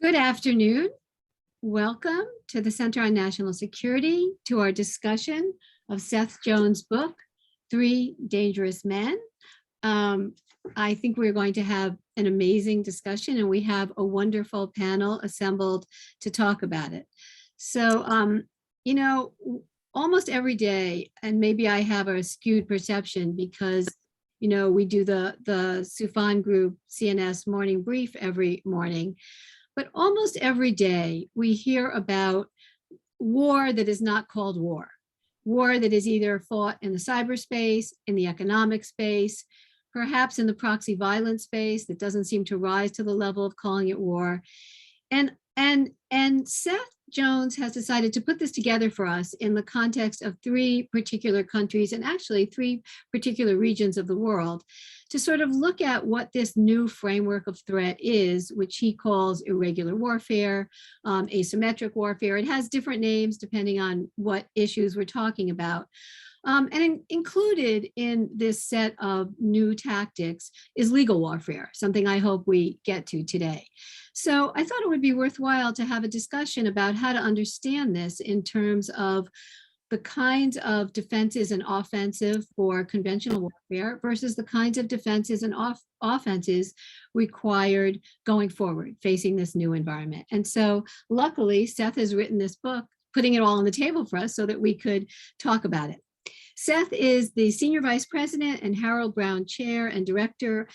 Good afternoon. Welcome to the Center on National Security, to our discussion of Seth Jones' book, Three Dangerous Men. I think we're going to have an amazing discussion, and we have a wonderful panel assembled to talk about it. So, almost every day, and maybe I have a skewed perception because, we do the Suzanne group CNS morning brief every morning, but almost every day we hear about war that is not called war. War that is either fought in the cyberspace, in the economic space, perhaps in the proxy violence space that doesn't seem to rise to the level of calling it war. And Seth Jones has decided to put this together for us in the context of three particular countries, and actually three particular regions of the world, to sort of look at what this new framework of threat is, which he calls irregular warfare, asymmetric warfare. It has different names depending on what issues we're talking about. And included in this set of new tactics is legal warfare, something I hope we get to today. So I thought it would be worthwhile to have a discussion about how to understand this in terms of the kinds of defenses and offensive for conventional warfare versus the kinds of defenses and offenses required going forward, facing this new environment. And so luckily, Seth has written this book, putting it all on the table for us so that we could talk about it. Seth is the Senior Vice President and Harold Brown Chair and Director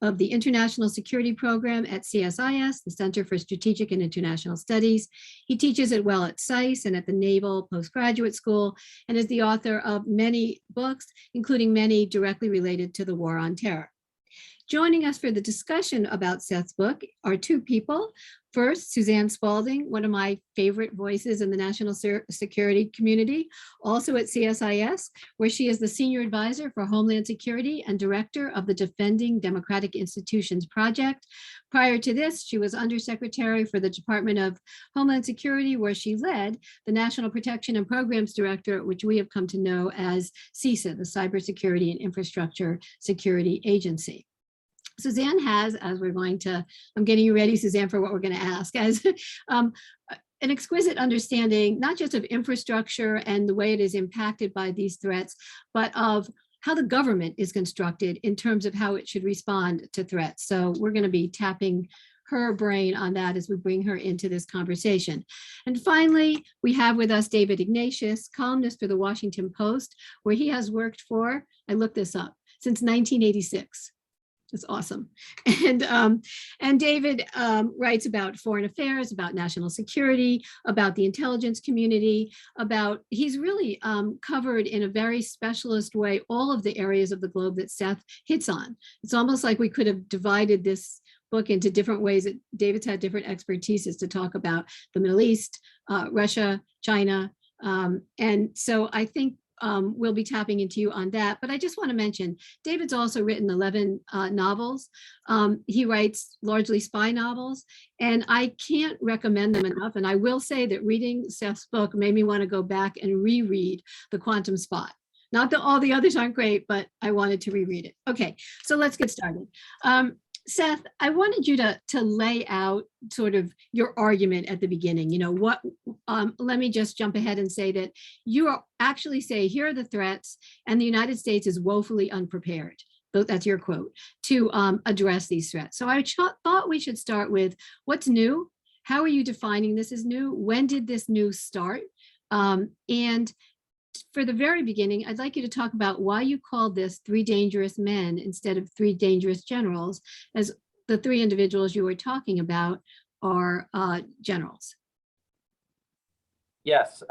of the International Security Program at CSIS, the Center for Strategic and International Studies. He teaches at CSIS and at the Naval Postgraduate School, and is the author of many books, including many directly related to the War on Terror. Joining us for the discussion about Seth's book are two people. First, Suzanne Spaulding, one of my favorite voices in the national security community, also at CSIS, where she is the Senior Advisor for Homeland Security and Director of the Defending Democratic Institutions Project. Prior to this, she was Undersecretary for the Department of Homeland Security, where she led the National Protection and Programs Director, which we have come to know as CISA, the Cybersecurity and Infrastructure Security Agency. Suzanne has, as we're going to, I'm getting you ready, Suzanne, for what we're going to ask, as an exquisite understanding, not just of infrastructure and the way it is impacted by these threats, but of how the government is constructed in terms of how it should respond to threats. So we're going to be tapping her brain on that as we bring her into this conversation. And finally, we have with us David Ignatius, columnist for the Washington Post, where he has worked for, I looked this up, since 1986. It's awesome. And David writes about foreign affairs, about national security, about the intelligence community, he's really covered in a very specialist way all of the areas of the globe that Seth hits on. It's almost like we could have divided this book into different ways that David's had different expertises to talk about the Middle East, Russia, China. And so I think we'll be tapping into you on that. But I just want to mention, David's also written 11 novels. He writes largely spy novels, and I can't recommend them enough. And I will say that reading Seth's book made me want to go back and reread The Quantum Spot. Not that all the others aren't great, but I wanted to reread it. Okay, so let's get started. Seth, I wanted you to lay out sort of your argument at the beginning. Let me just jump ahead and say that you actually say, here are the threats, and the United States is woefully unprepared. That's your quote, to address these threats. So I thought we should start with what's new. How are you defining this as new? When did this new start? And for the very beginning, I'd like you to talk about why you called this Three Dangerous Men instead of Three Dangerous Generals, as the three individuals you were talking about are generals. Yes,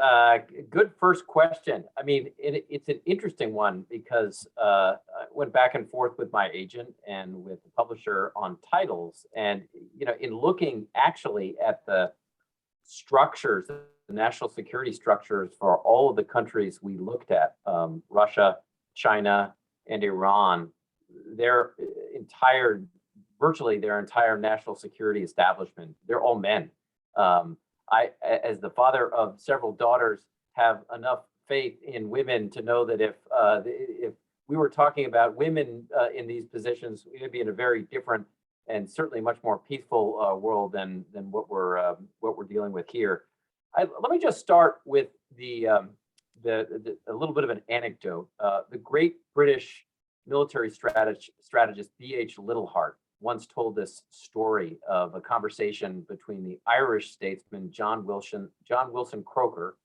good first question. I mean, it's an interesting one because I went back and forth with my agent and with the publisher on titles. And, in looking actually at the structures, the national security structures for all of the countries we looked at, Russia, China, and Iran, virtually their entire national security establishment, they're all men. I, as the father of several daughters, have enough faith in women to know that if we were talking about women in these positions, we would be in a very different and certainly a much more peaceful world than what we're dealing with here. Let me just start with a little bit of an anecdote. The great British military strategist B.H. Littleheart once told this story of a conversation between the Irish statesman John Wilson Croker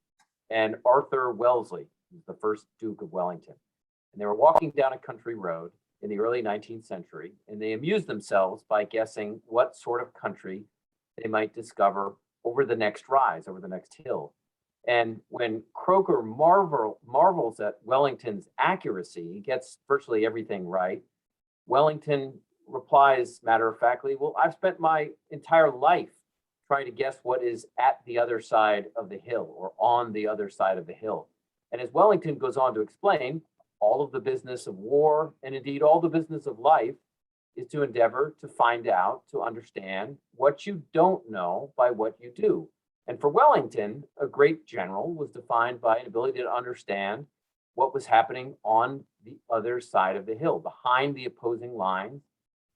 and Arthur Wellesley, who's the first Duke of Wellington. And they were walking down a country road in the early 19th century, and they amused themselves by guessing what sort of country they might discover over the next rise, over the next hill. And when Croker marvels at Wellington's accuracy, he gets virtually everything right. Wellington replies matter-of-factly, well, I've spent my entire life trying to guess what is at the other side of the hill or on the other side of the hill. And as Wellington goes on to explain, all of the business of war, and indeed all the business of life, is to endeavor to find out, to understand what you don't know by what you do. And for Wellington, a great general was defined by an ability to understand what was happening on the other side of the hill, behind the opposing lines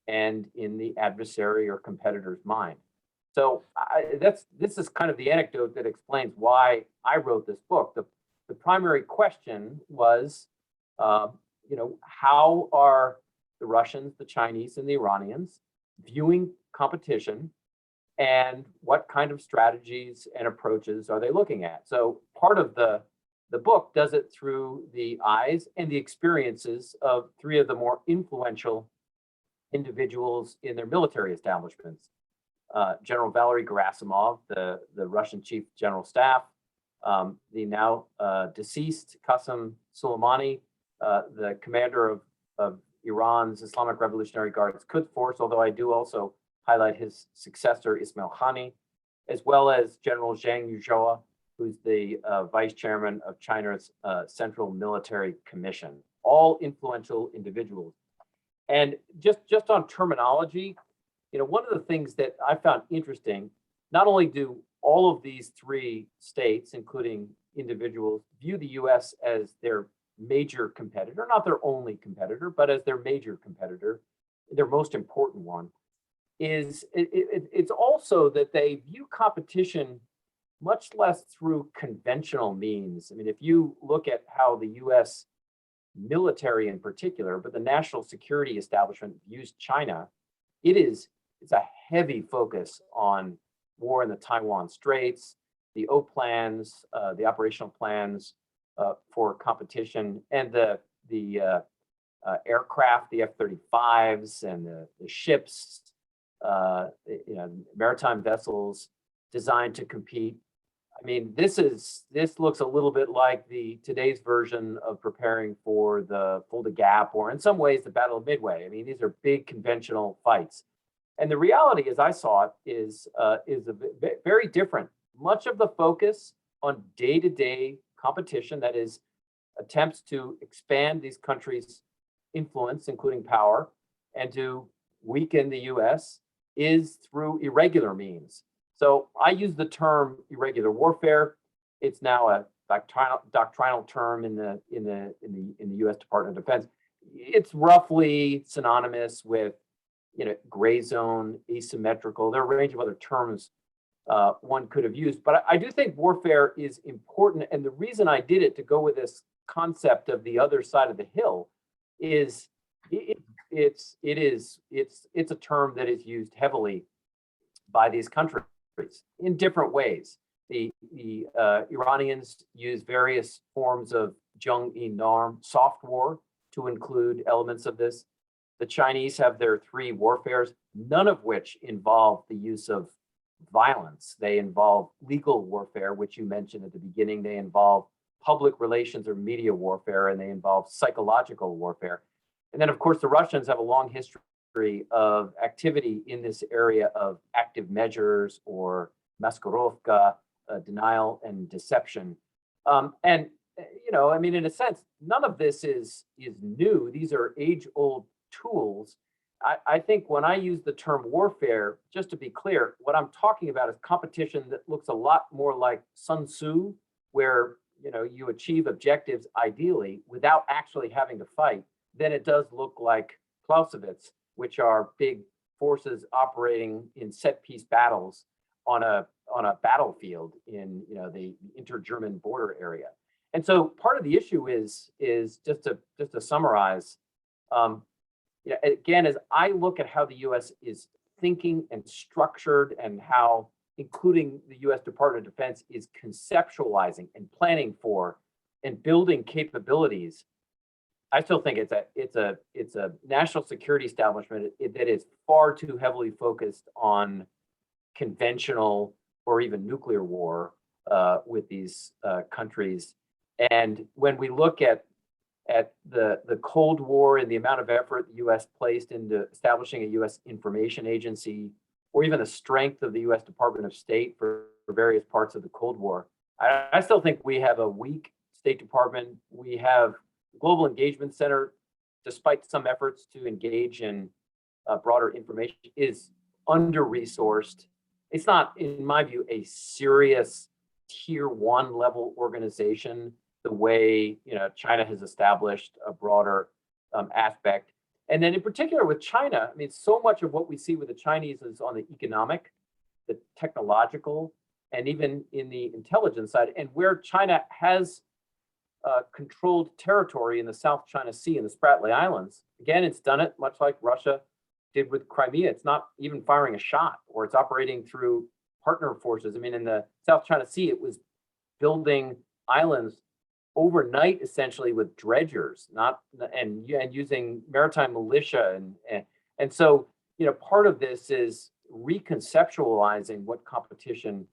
and in the adversary or competitor's mind. So this is kind of the anecdote that explains why I wrote this book. The primary question was, how are the Russians, the Chinese, and the Iranians viewing competition, and what kind of strategies and approaches are they looking at? So part of the book does it through the eyes and the experiences of three of the more influential individuals in their military establishments. General Valery Gerasimov, the Russian Chief General Staff, the now deceased Qasem Soleimani, the commander of Iran's Islamic Revolutionary Guard's Quds Force, although I do also highlight his successor, Ismail Khani, as well as General Zhang Yuzhou, who's the vice chairman of China's Central Military Commission, all influential individuals. And just on terminology, one of the things that I found interesting, not only do all of these three states, including individuals, view the US as their major competitor, not their only competitor, but as their major competitor, their most important one, it's also that they view competition much less through conventional means. I mean, if you look at how the US military in particular, but the national security establishment views China, it's a heavy focus on war in the Taiwan Straits, the O plans, the operational plans for competition, and the aircraft, the F-35s, and the ships, maritime vessels designed to compete. I mean, this looks a little bit like today's version of preparing for the Fulda Gap, or in some ways the Battle of Midway. I mean, these are big conventional fights. And the reality, as I saw it, is very different. Much of the focus on day-to-day competition, that is, attempts to expand these countries' influence, including power, and to weaken the US, is through irregular means. So I use the term irregular warfare. It's now a doctrinal term in the U.S. Department of Defense. It's roughly synonymous with gray zone, asymmetrical. There are a range of other terms one could have used, but I do think warfare is important. And the reason I did it, to go with this concept of the other side of the hill, is it's a term that is used heavily by these countries in different ways. The Iranians use various forms of Jung-e-Narm soft war to include elements of this. The Chinese have their three warfares, none of which involve the use of violence. They involve legal warfare, which you mentioned at the beginning. They involve public relations or media warfare, and they involve psychological warfare. And then, of course, the Russians have a long history of activity in this area of active measures, or maskirovka, denial and deception. In a sense, none of this is new. These are age-old tools. I think when I use the term warfare, just to be clear, what I'm talking about is competition that looks a lot more like Sun Tzu, where you achieve objectives ideally without actually having to fight, than it does look like Clausewitz, which are big forces operating in set piece battles on a battlefield in the inter-German border area. And so part of the issue is just to summarize, again, as I look at how the U.S. is thinking and structured, and how, including the U.S. Department of Defense, is conceptualizing and planning for and building capabilities, I still think it's a national security establishment that is far too heavily focused on conventional or even nuclear war with these countries. And when we look at the Cold War and the amount of effort the U.S. placed into establishing a U.S. information agency, or even the strength of the U.S. Department of State for various parts of the Cold War, I still think we have a weak State Department. We have Global Engagement Center, despite some efforts to engage in broader information, is under-resourced. It's not, in my view, a serious tier 1 level organization the way China has established a broader aspect. And then in particular with China, I mean, so much of what we see with the Chinese is on the economic, the technological, and even in the intelligence side. And where China has controlled territory in the South China Sea and the Spratly Islands, again, it's done it much like Russia did with Crimea. It's not even firing a shot, or it's operating through partner forces. I mean, in the South China Sea, it was building islands overnight, essentially with dredgers, and using maritime militia, and so part of this is reconceptualizing what competition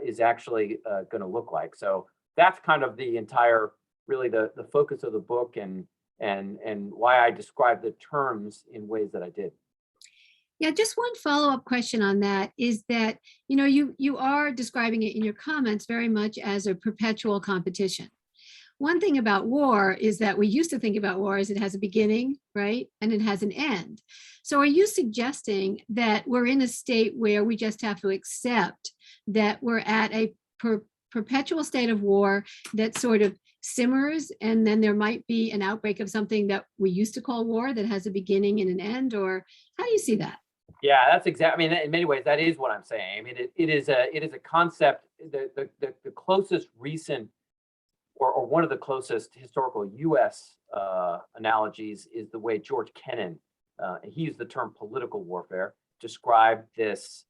is actually going to look like. So that's kind of the entire, really the focus of the book, and why I describe the terms in ways that I did. Yeah, just one follow-up question on that is that, you are describing it in your comments very much as a perpetual competition. One thing about war is that we used to think about war as it has a beginning, right? And it has an end. So are you suggesting that we're in a state where we just have to accept that we're at a perpetual state of war that sort of simmers, and then there might be an outbreak of something that we used to call war that has a beginning and an end? Or how do you see that? Yeah, that's exactly. I mean, in many ways, that is what I'm saying. I mean, it is a concept. The closest recent, or one of the closest historical U.S. Analogies is the way George Kennan, he used the term political warfare, described this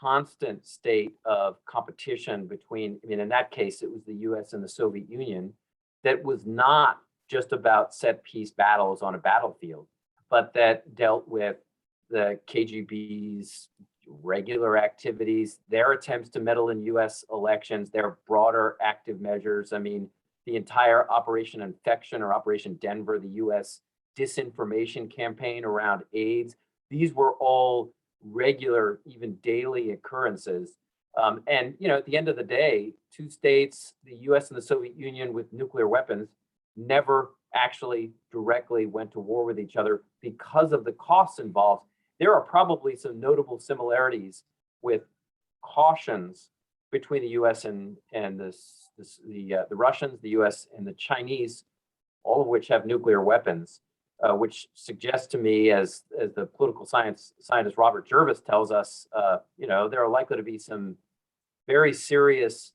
constant state of competition between, I mean, in that case, it was the U.S. and the Soviet Union, that was not just about set piece battles on a battlefield, but that dealt with the KGB's regular activities, their attempts to meddle in U.S. elections, their broader active measures. I mean, the entire Operation Infection or Operation Denver, the U.S. disinformation campaign around AIDS, these were all regular, even daily occurrences. And, at the end of the day, two states, the U.S. and the Soviet Union with nuclear weapons, never actually directly went to war with each other because of the costs involved. There are probably some notable similarities with cautions between the U.S. and the Russians, the U.S. and the Chinese, all of which have nuclear weapons, which suggests to me, as the political scientist Robert Jervis tells us, there are likely to be some very serious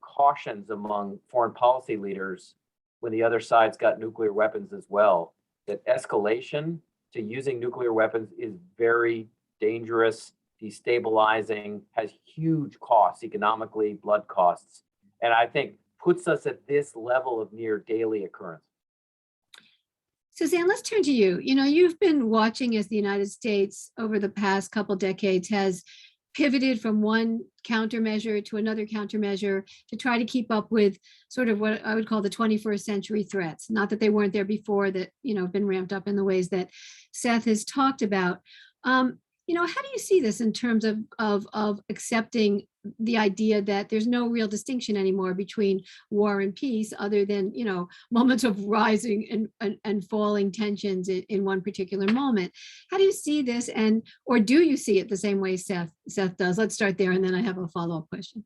cautions among foreign policy leaders when the other side's got nuclear weapons as well. That escalation to using nuclear weapons is very dangerous, destabilizing, has huge costs economically, blood costs, and I think puts us at this level of near daily occurrence. Suzanne, let's turn to you. You've been watching as the United States over the past couple decades has pivoted from one countermeasure to another countermeasure to try to keep up with sort of what I would call the 21st century threats. Not that they weren't there before, that, have been ramped up in the ways that Seth has talked about. How do you see this in terms of accepting the idea that there's no real distinction anymore between war and peace, other than, moments of rising and falling tensions in one particular moment? How do you see this, or do you see it the same way Seth does? Let's start there, and then I have a follow-up question.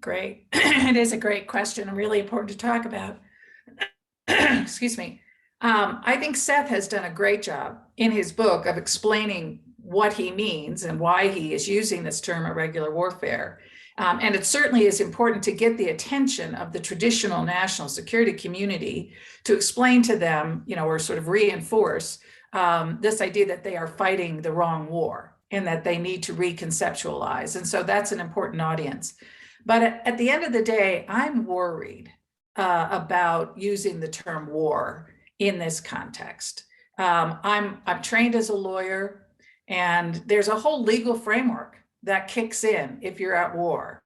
Great. It is a great question, and really important to talk about. Excuse me. I think Seth has done a great job in his book of explaining what he means and why he is using this term irregular warfare. And it certainly is important to get the attention of the traditional national security community to explain to them, or sort of reinforce this idea that they are fighting the wrong war and that they need to reconceptualize. And so that's an important audience. But at the end of the day, I'm worried about using the term war in this context. I'm trained as a lawyer, and there's a whole legal framework that kicks in if you're at war.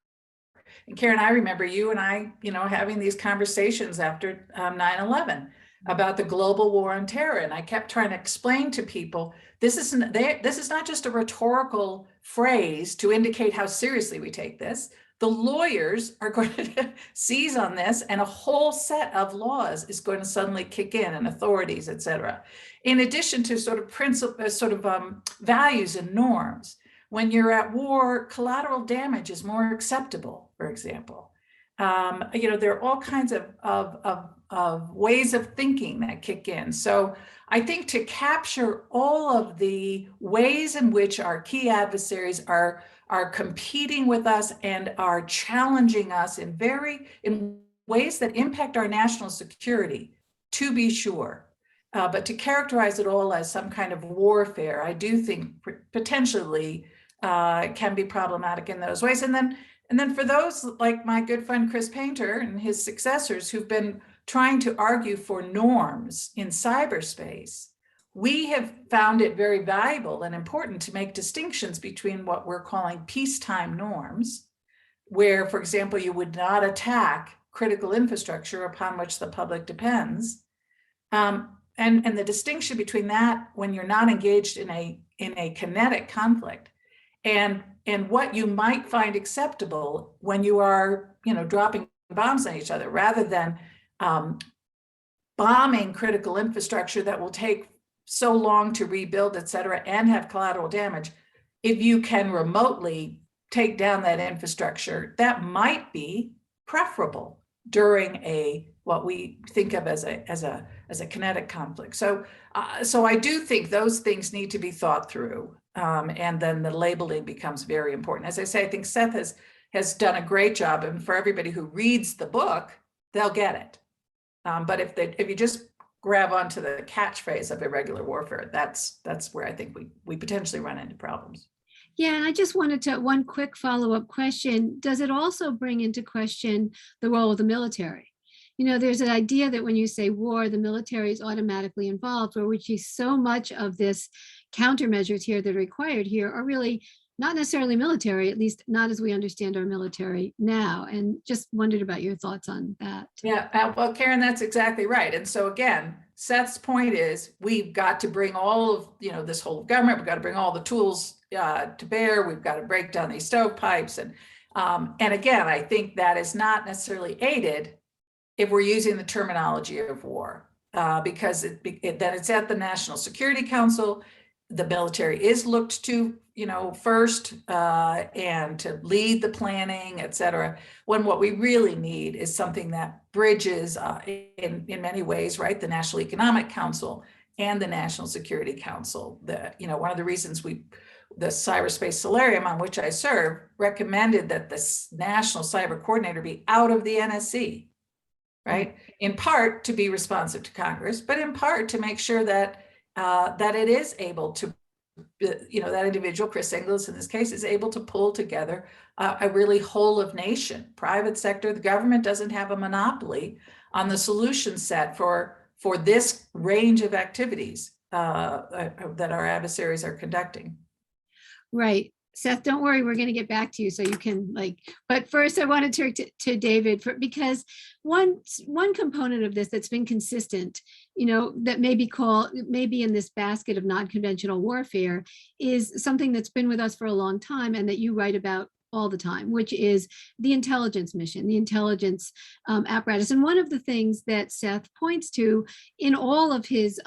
And Karen, I remember you and I, having these conversations after 9/11 about the global war on terror. And I kept trying to explain to people, this is not just a rhetorical phrase to indicate how seriously we take this. The lawyers are going to seize on this, and a whole set of laws is going to suddenly kick in, and authorities, et cetera. In addition to sort of values and norms. When you're at war, collateral damage is more acceptable, for example. There are all kinds of ways of thinking that kick in. So I think to capture all of the ways in which our key adversaries are competing with us and are challenging us in ways that impact our national security, to be sure. But to characterize it all as some kind of warfare, I do think potentially can be problematic in those ways. And then for those like my good friend Chris Painter and his successors who've been trying to argue for norms in cyberspace, we have found it very valuable and important to make distinctions between what we're calling peacetime norms, where, for example, you would not attack critical infrastructure upon which the public depends, and the distinction between that when you're not engaged in a kinetic conflict, and what you might find acceptable when you are, dropping bombs on each other, rather than bombing critical infrastructure that will take so long to rebuild, et cetera, and have collateral damage. If you can remotely take down that infrastructure, that might be preferable during what we think of as a kinetic conflict. So I do think those things need to be thought through, and then the labeling becomes very important. As I say, I think Seth has done a great job, and for everybody who reads the book, they'll get it. But if you just grab onto the catchphrase of irregular warfare, that's where I think we potentially run into problems. Yeah, and I just wanted to, one quick follow-up question. Does it also bring into question the role of the military? There's an idea that when you say war, the military is automatically involved, where we see so much of this countermeasures here that are required here are really not necessarily military, at least not as we understand our military now. And just wondered about your thoughts on that. Yeah, well, Karen, that's exactly right. And so again, Seth's point is we've got to bring all of, this whole government, we've got to bring all the tools to bear. We've got to break down these stovepipes. And again, I think that is not necessarily aided if we're using the terminology of war, because then it's at the National Security Council. The military is looked to, first, and to lead the planning, et cetera, when what we really need is something that bridges in many ways, right? The National Economic Council and the National Security Council. One of the reasons the cyberspace solarium on which I serve recommended that the National Cyber Coordinator be out of the NSC, right? In part to be responsive to Congress, but in part to make sure that it is able to, that individual, Chris Inglis in this case, is able to pull together a really whole of nation, private sector. The government doesn't have a monopoly on the solution set for this range of activities that our adversaries are conducting. Right. Seth, don't worry, we're going to get back to you so you can but first I want to turn to David because one component of this that's been consistent, that may be in this basket of non-conventional warfare is something that's been with us for a long time and that you write about all the time, which is the intelligence mission, the intelligence apparatus. And one of the things that Seth points to in all of his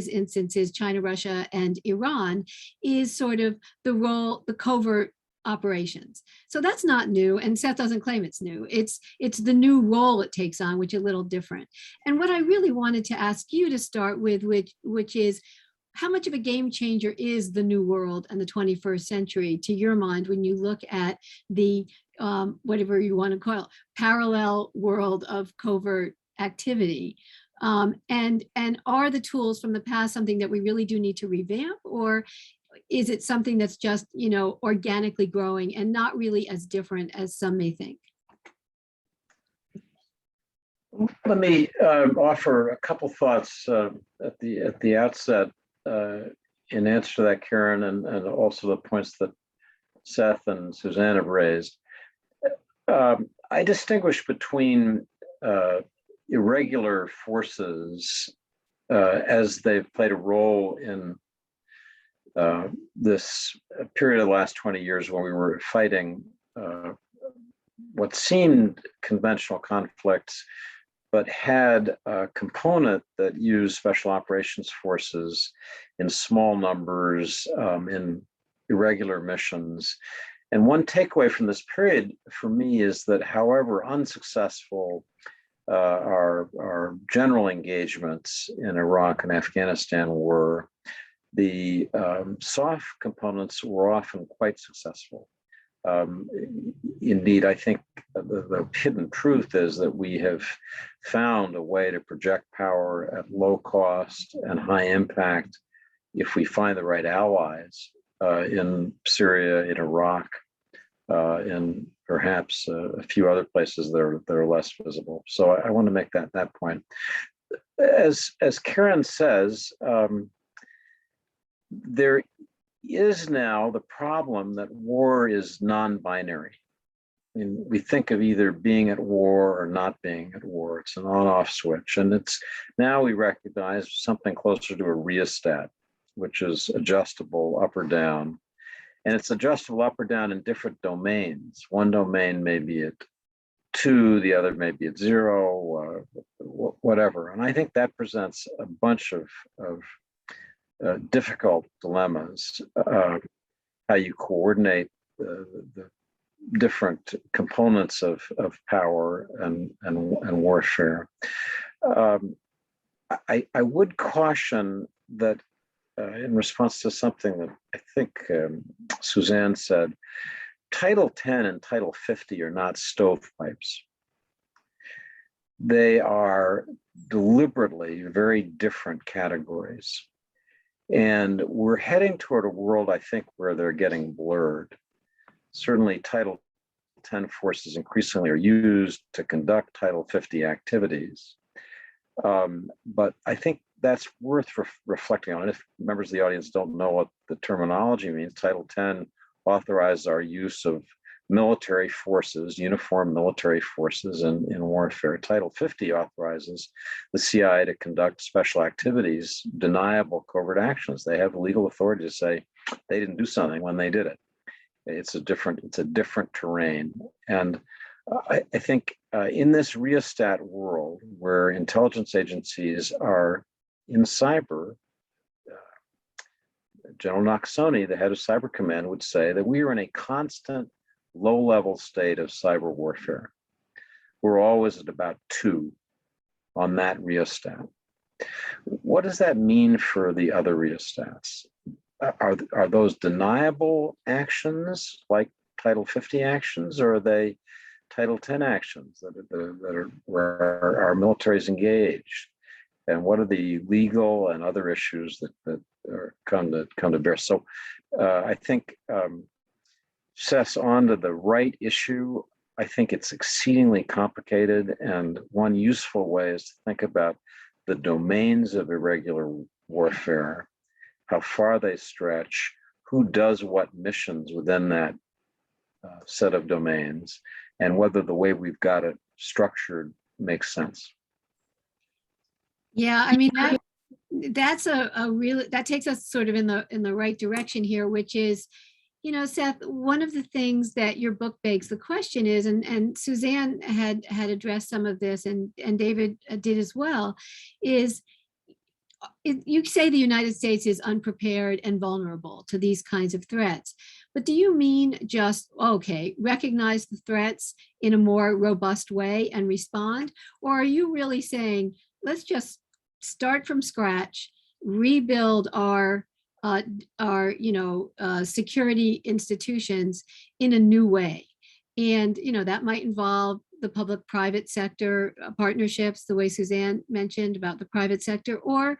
instances, China, Russia, and Iran, is sort of the role, the covert operations. So that's not new, and Seth doesn't claim it's new. It's the new role it takes on, which is a little different. And what I really wanted to ask you to start with, which is, how much of a game changer is the new world and the 21st century to your mind when you look at the whatever you want to call it, parallel world of covert activity? And are the tools from the past something that we really do need to revamp, or is it something that's just, organically growing and not really as different as some may think? Let me offer a couple thoughts at the outset in answer to that, Karen, and also the points that Seth and Suzanne have raised. I distinguish between irregular forces as they've played a role in this period of the last 20 years when we were fighting what seemed conventional conflicts, but had a component that used special operations forces in small numbers in irregular missions. And one takeaway from this period for me is that however unsuccessful our general engagements in Iraq and Afghanistan were, the soft components were often quite successful. Indeed, I think the hidden truth is that we have found a way to project power at low cost and high impact if we find the right allies in Syria, in Iraq, and perhaps a few other places that are less visible. So I want to make that point. As Karen says, there is now the problem that war is non-binary. I mean, we think of either being at war or not being at war. It's an on-off switch. And it's now we recognize something closer to a rheostat, which is adjustable up or down. And it's adjustable up or down in different domains. One domain may be at 2, the other may be at 0, whatever. And I think that presents a bunch of difficult dilemmas, how you coordinate the different components of power and warfare. I would caution that in response to something that I think Suzanne said, Title 10 and Title 50 are not stovepipes. They are deliberately very different categories. And we're heading toward a world, I think, where they're getting blurred. Certainly, Title 10 forces increasingly are used to conduct Title 50 activities. But I think that's worth reflecting on. If members of the audience don't know what the terminology means, Title 10 authorizes our use of military forces, uniformed military forces in warfare. Title 50 authorizes the CIA to conduct special activities, deniable covert actions. They have legal authority to say they didn't do something when they did it. It's a different terrain. And I think in this rheostat world where intelligence agencies are in cyber, General Nakasone, the head of Cyber Command, would say that we are in a constant low-level state of cyber warfare. We're always at about 2 on that rheostat. What does that mean for the other rheostats? Are those deniable actions like Title 50 actions, or are they Title 10 actions that are where our military is engaged? And what are the legal and other issues that come to bear? So I think Seth's on to the right issue. I think it's exceedingly complicated, and one useful way is to think about the domains of irregular warfare, how far they stretch, who does what missions within that set of domains, and whether the way we've got it structured makes sense. Yeah, I mean, that's a really, that takes us sort of in the right direction here, which is, Seth, one of the things that your book begs the question is, and Suzanne had addressed some of this, and David did as well, is you say the United States is unprepared and vulnerable to these kinds of threats. But do you mean just, okay, recognize the threats in a more robust way and respond? Or are you really saying, let's just start from scratch, rebuild our security institutions in a new way? And, that might involve the public-private sector partnerships, the way Suzanne mentioned about the private sector, or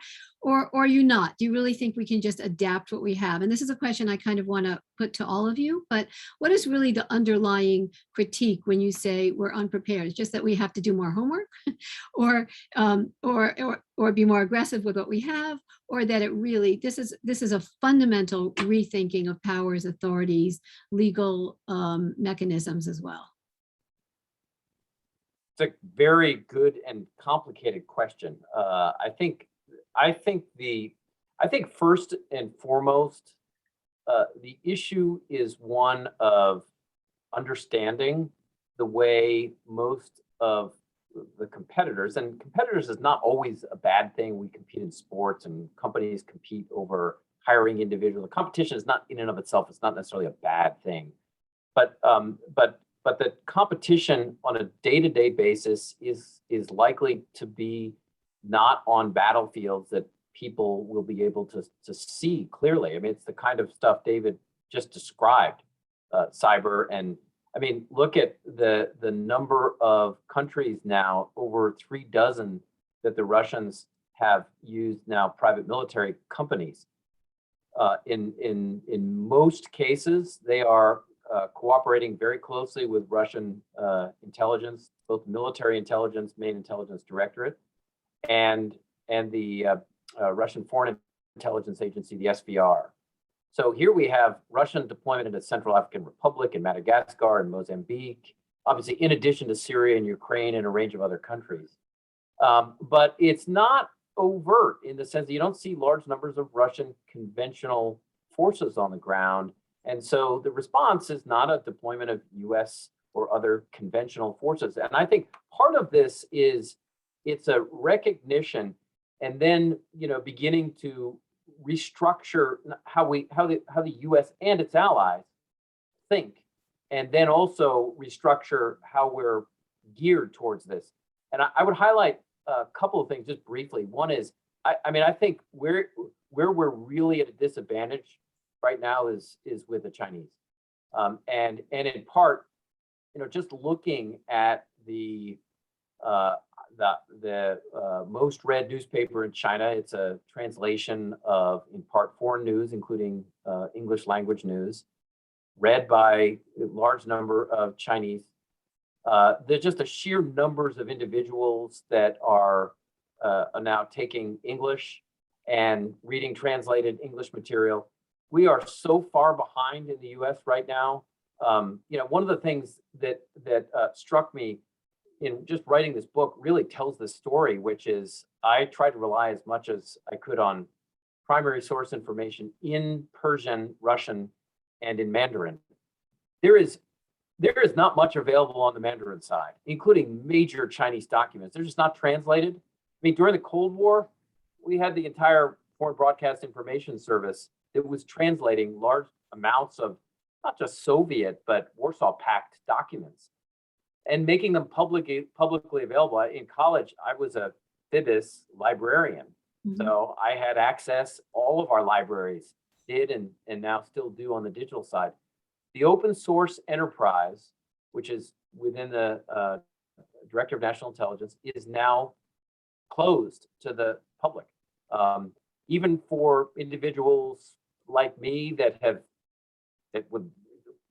you not? Do you really think we can just adapt what we have? And this is a question I kind of want to put to all of you, but what is really the underlying critique when you say we're unprepared? It's just that we have to do more homework, or be more aggressive with what we have, or that it really, this is a fundamental rethinking of powers, authorities, legal mechanisms as well? It's a very good and complicated question. I think first and foremost, the issue is one of understanding the way most of the competitors, and competitors is not always a bad thing. We compete in sports and companies compete over hiring individuals. Competition is not in and of itself, it's not necessarily a bad thing. But the competition on a day-to-day basis is likely to be not on battlefields that people will be able to see clearly. I mean, it's the kind of stuff David just described, cyber. And I mean, look at the number of countries now, over 36, that the Russians have used now private military companies. In most cases, they are cooperating very closely with Russian intelligence, both military intelligence, main intelligence directorate, and the Russian Foreign Intelligence Agency, the SVR. So here we have Russian deployment into Central African Republic and Madagascar and Mozambique, obviously in addition to Syria and Ukraine and a range of other countries. But it's not overt in the sense that you don't see large numbers of Russian conventional forces on the ground. And so the response is not a deployment of US or other conventional forces. And I think part of this is it's a recognition and then, beginning to restructure how the US and its allies think, and then also restructure how we're geared towards this. And I would highlight a couple of things just briefly. One is, I think where we're really at a disadvantage right now is with the Chinese, and in part, just looking at the most read newspaper in China. It's a translation of, in part, foreign news, including English language news, read by a large number of Chinese. There's just a sheer numbers of individuals that are now taking English and reading translated English material. We are so far behind in the US right now. One of the things that struck me in just writing this book really tells this story, which is I tried to rely as much as I could on primary source information in Persian, Russian, and in Mandarin. There is not much available on the Mandarin side, including major Chinese documents. They're just not translated. I mean, during the Cold War, we had the entire Foreign Broadcast Information Service that was translating large amounts of not just Soviet, but Warsaw Pact documents and making them publicly available. In college, I was a FIBIS librarian. Mm-hmm. So I had access, all of our libraries did and now still do on the digital side. The open source enterprise, which is within the Director of National Intelligence, is now closed to the public. Even for individuals like me that would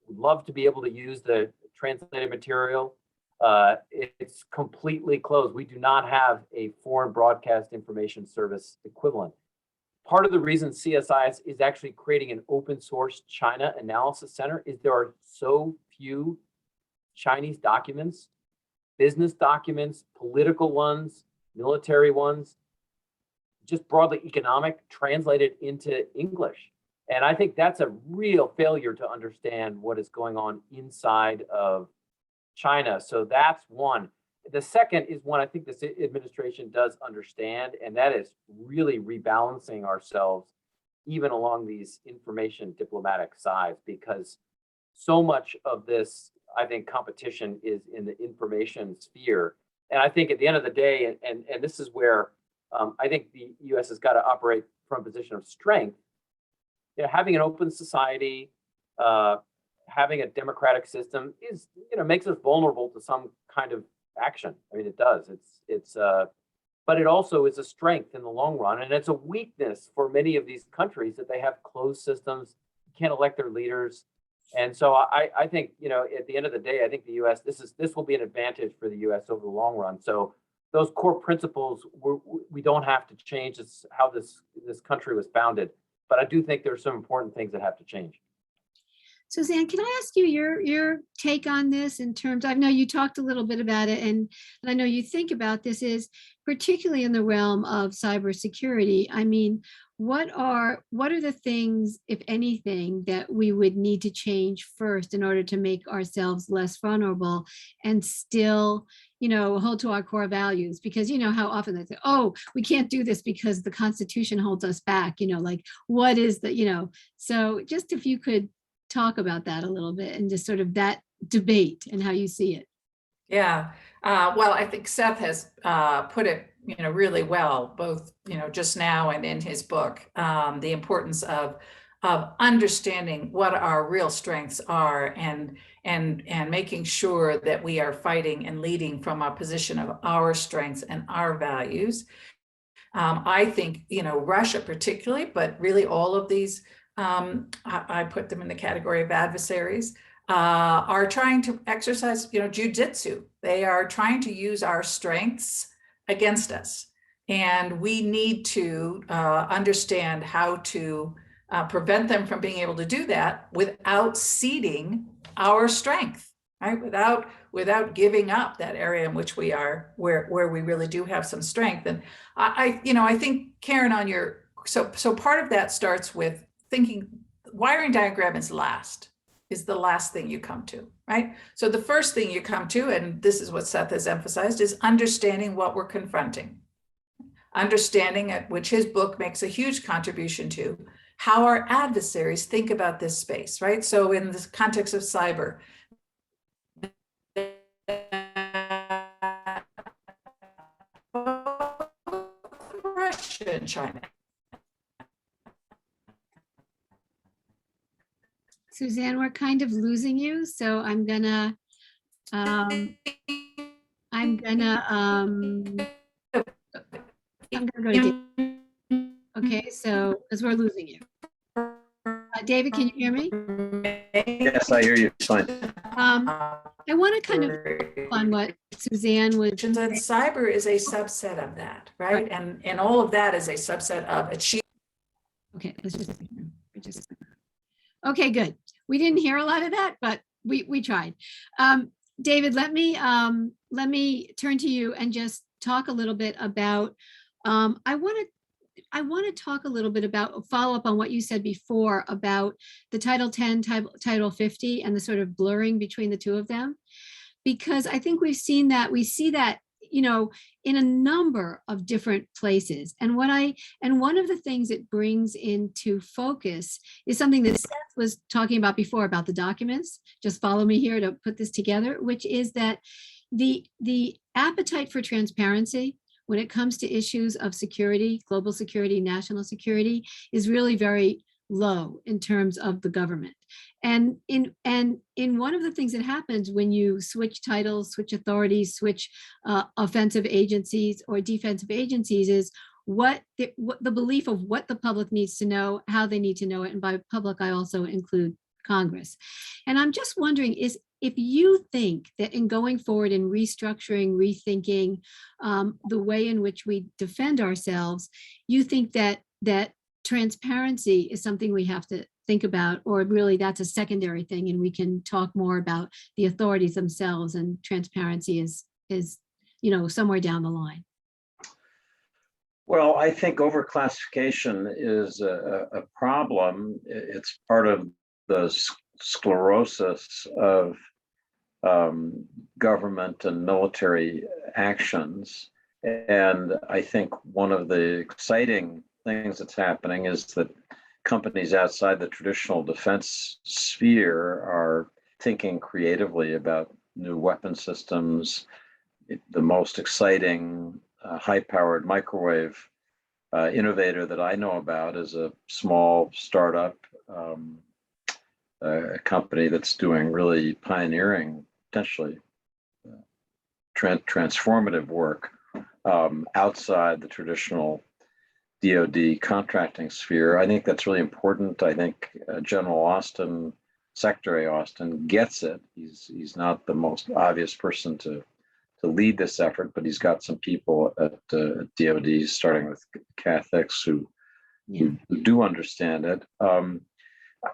love to be able to use the translated material, it's completely closed. We do not have a Foreign Broadcast Information Service equivalent. Part of the reason CSIS is actually creating an open source China analysis center is there are so few Chinese documents, business documents, political ones, military ones, just broadly economic, translated into English. And I think that's a real failure to understand what is going on inside of China. So that's one. The second is one I think this administration does understand, and that is really rebalancing ourselves even along these information diplomatic sides, because so much of this, I think, competition is in the information sphere. And I think at the end of the day, and this is where I think the US has got to operate from a position of strength. You know, having an open society, having a democratic system is, you know, makes us vulnerable to some kind of action. I mean, it does. But it also is a strength in the long run, and it's a weakness for many of these countries that they have closed systems, can't elect their leaders. And so I think, you know, at the end of the day, I think the US, this will be an advantage for the US over the long run. So those core principles, we don't have to change how this country was founded. But I do think there's some important things that have to change. Suzanne, can I ask you your take on this in terms, I know you talked a little bit about it, and I know you think about this, is particularly in the realm of cybersecurity. I mean, what are the things, if anything, that we would need to change first in order to make ourselves less vulnerable and still, you know, hold to our core values? Because you know how often they say, oh, we can't do this because the Constitution holds us back, you know, like what is the, you know, so just if you could talk about that a little bit and just sort of that debate and how you see it. Yeah, well, I think Seth has put it, you know, really well, both, you know, just now and in his book, the importance of understanding what our real strengths are and making sure that we are fighting and leading from a position of our strengths and our values. I think, you know, Russia particularly, but really all of these, I put them in the category of adversaries, are trying to exercise, you know, jujitsu. They are trying to use our strengths against us. And we need to understand how to prevent them from being able to do that without ceding our strength, right? Without giving up that area in which we are, where we really do have some strength. And I think, Karen, on your, so part of that starts with thinking wiring diagram is the last thing you come to, right? So the first thing you come to, and this is what Seth has emphasized, is understanding what we're confronting. Understanding, at which his book makes a huge contribution to, how our adversaries think about this space, right? So in the context of cyber, Russia and China. Suzanne, we're kind of losing you, so I'm gonna go to David. Okay, so because we're losing you. David, can you hear me? Yes, I hear you. Fine. I want to kind of on what Suzanne was. And cyber is a subset of that, right? And all of that is a subset of achievement. Okay, let's just. Okay, good. We didn't hear a lot of that, but we tried. David, let me turn to you and just talk a little bit about. I want to talk a little bit about, follow up on what you said before about the Title 10, Title 50, and the sort of blurring between the two of them, because I think we see that, you know, in a number of different places. And one of the things it brings into focus is something that Seth was talking about before about the documents. Just follow me here to put this together, which is that the appetite for transparency when it comes to issues of security, global security, national security, is really very low in terms of the government. And in one of the things that happens when you switch titles, switch authorities, switch offensive agencies or defensive agencies is what the belief of what the public needs to know, how they need to know it. And by public, I also include Congress. And I'm just wondering if you think that in going forward and restructuring, rethinking the way in which we defend ourselves, you think that transparency is something we have to think about, or really that's a secondary thing and we can talk more about the authorities themselves, and transparency is you know, somewhere down the line. Well, I think overclassification is a problem. It's part of the sclerosis of government and military actions. And I think one of the exciting things that's happening is that companies outside the traditional defense sphere are thinking creatively about new weapon systems. The most exciting high-powered microwave innovator that I know about is a small startup a company that's doing really pioneering, potentially transformative work outside the traditional DoD contracting sphere. I think that's really important. I think General Austin, Secretary Austin, gets it. He's not the most obvious person to lead this effort, but he's got some people at DoD, starting with Catholics who do understand it.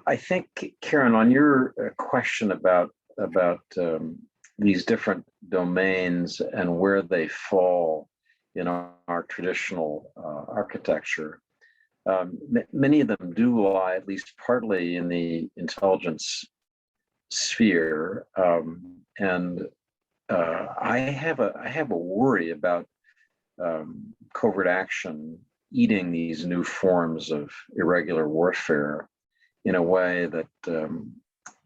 I think, Karen, on your question about these different domains and where they fall in our traditional architecture, many of them do lie, at least partly, in the intelligence sphere, and I have a worry about covert action eating these new forms of irregular warfare in a way that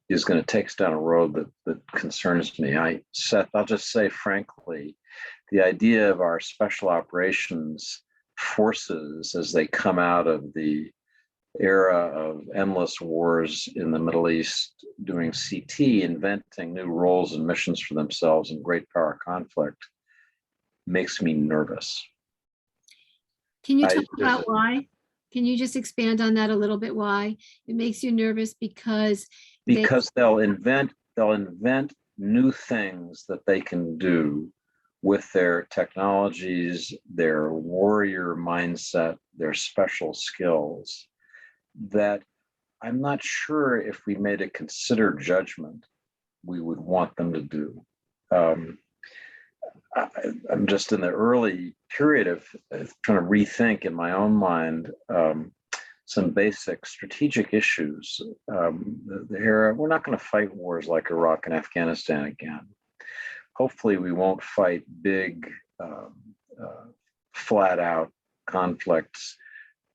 is going to take us down a road that concerns me. Seth, I'll just say frankly, the idea of our special operations forces as they come out of the era of endless wars in the Middle East, doing CT, inventing new roles and missions for themselves in great power conflict, makes me nervous. Can you talk about why? Can you just expand on that a little bit? Why it makes you nervous? Because they'll invent new things that they can do with their technologies, their warrior mindset, their special skills, that I'm not sure if we made a considered judgment we would want them to do. I'm just in the early period of trying to rethink in my own mind some basic strategic issues. The era, we're not going to fight wars like Iraq and Afghanistan again. Hopefully we won't fight big, flat out conflicts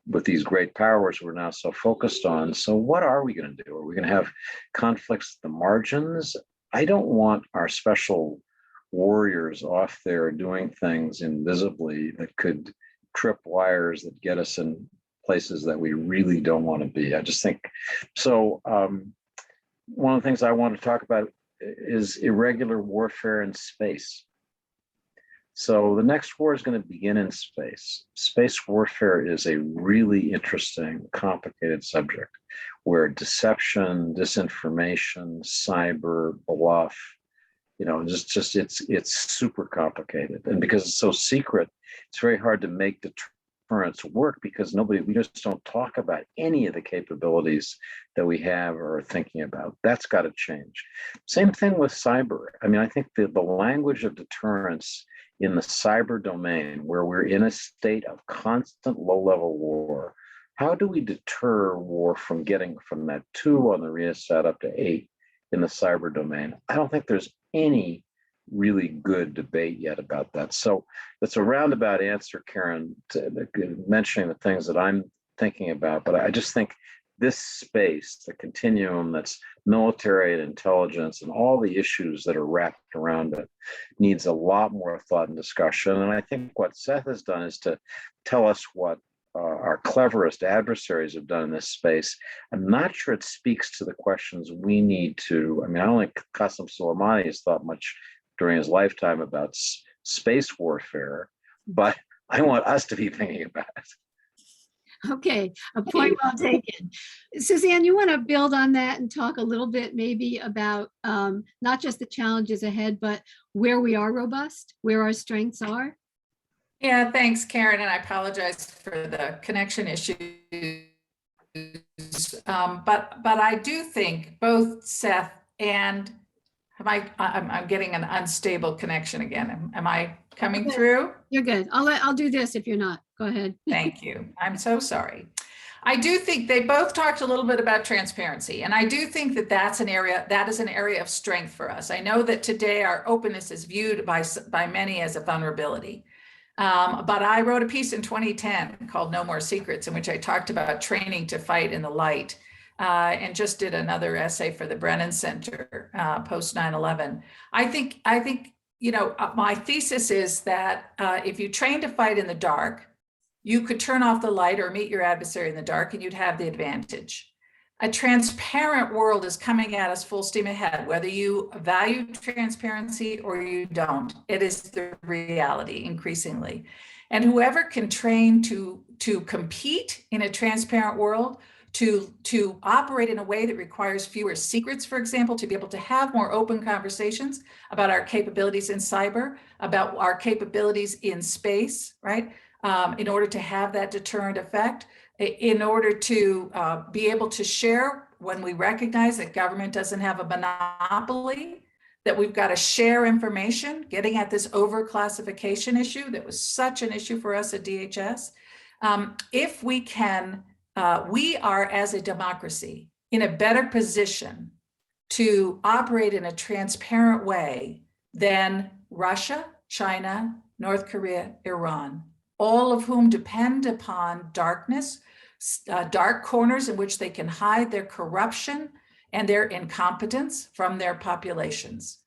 with these great powers we're now so focused on. So what are we going to do? Are we going to have conflicts at the margins? I don't want our special warriors off there doing things invisibly that could trip wires that get us in places that we really don't want to be. I just think so. One of the things I want to talk about is irregular warfare in space. So the next war is going to begin in space. Space warfare is a really interesting, complicated subject where deception, disinformation, cyber, bluff, it's super complicated. And because it's so secret, it's very hard to make deterrence work because we just don't talk about any of the capabilities that we have or are thinking about. That's got to change. Same thing with cyber. I mean, I think the language of deterrence in the cyber domain, where we're in a state of constant low-level war, how do we deter war from getting from that 2 on the rheostat up to 8 in the cyber domain? I don't think there's any really good debate yet about that. So that's a roundabout answer, Karen, to mentioning the things that I'm thinking about. But I just think this space, the continuum that's military and intelligence and all the issues that are wrapped around it, needs a lot more thought and discussion. And I think what Seth has done is to tell us what our cleverest adversaries have done in this space. I'm not sure it speaks to the questions we need to. I mean, I don't think Qasem Soleimani has thought much during his lifetime about space warfare, but I want us to be thinking about it. Okay, a point well taken. Suzanne, you want to build on that and talk a little bit maybe about not just the challenges ahead, but where we are robust, where our strengths are? Yeah, thanks, Karen, and I apologize for the connection issues. But I do think both Seth and I'm getting an unstable connection again. Am I coming through? You're good. I'll do this if you're not. Go ahead. Thank you. I'm so sorry. I do think they both talked a little bit about transparency, and I do think that is an area of strength for us. I know that today our openness is viewed by many as a vulnerability. But I wrote a piece in 2010 called No More Secrets, in which I talked about training to fight in the light, and just did another essay for the Brennan Center post 9/11. I think, my thesis is that if you train to fight in the dark, you could turn off the light or meet your adversary in the dark and you'd have the advantage. A transparent world is coming at us full steam ahead, whether you value transparency or you don't. It is the reality increasingly. And whoever can train to compete in a transparent world, to operate in a way that requires fewer secrets, for example, to be able to have more open conversations about our capabilities in cyber, about our capabilities in space, right? In order to have that deterrent effect, in order to be able to share when we recognize that government doesn't have a monopoly, that we've got to share information, getting at this overclassification issue that was such an issue for us at DHS. If we can, we are as a democracy in a better position to operate in a transparent way than Russia, China, North Korea, Iran, all of whom depend upon darkness, dark corners in which they can hide their corruption and their incompetence from their populations.